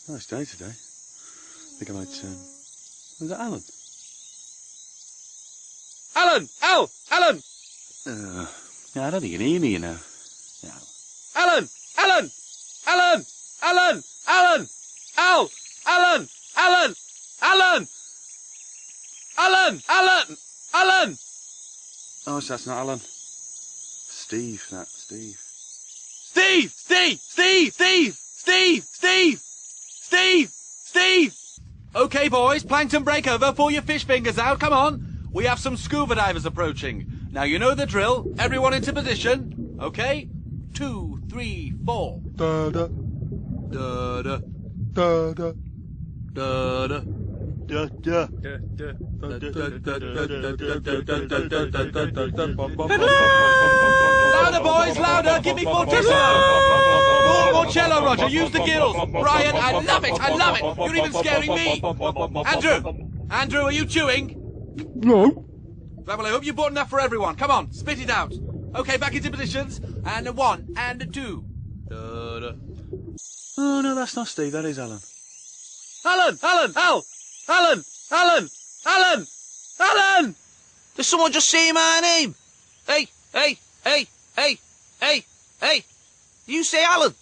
Nice day today. I think I might, was that Alan? Alan! Al! Alan! Yeah, I don't think you can hear me, you know. Yeah. Alan! Alan! Alan! Alan! Alan! Al! Alan! Alan! Alan! Alan! Alan! Alan! Oh, so that's not Alan. Steve, Steve. Steve! Steve! Steve! Steve! Steve! Steve! Steve! Steve! Okay, boys, plankton breakover, pull your fish fingers out, come on. We have some scuba divers approaching. Now you know the drill. Everyone into position. Okay? 2, 3, 4. Da da Da da da da da da. Louder, boys, louder! Give me fortissimo! More cello, Roger. Use the gills. Brian, I love it. I love it. You're even scaring me. Andrew, are you chewing? No. Right, well, I hope you bought enough for everyone. Come on, spit it out. Okay, back into positions. And 1 and 2. Oh, no, that's not Steve. That is Alan. Alan! Alan! Al! Alan! Alan! Alan! Alan! Did someone just say my name? Hey! You say Alan?